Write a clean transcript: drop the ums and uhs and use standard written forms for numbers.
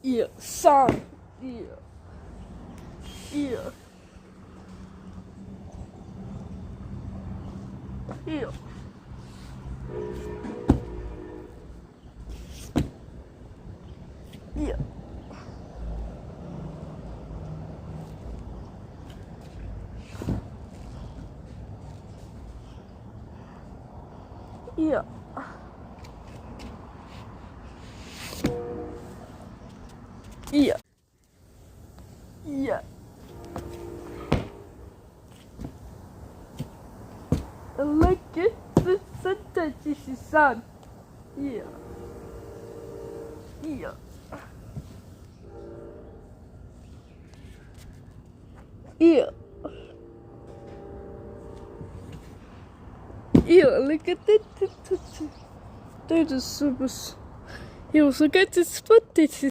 1、3、1、1、1、1、1、1、1、Lekker, sententies staan. Hier. Hier. Hier. Hier, lekker dit. Dit is super. Hier, zo gaat het spot. Dit is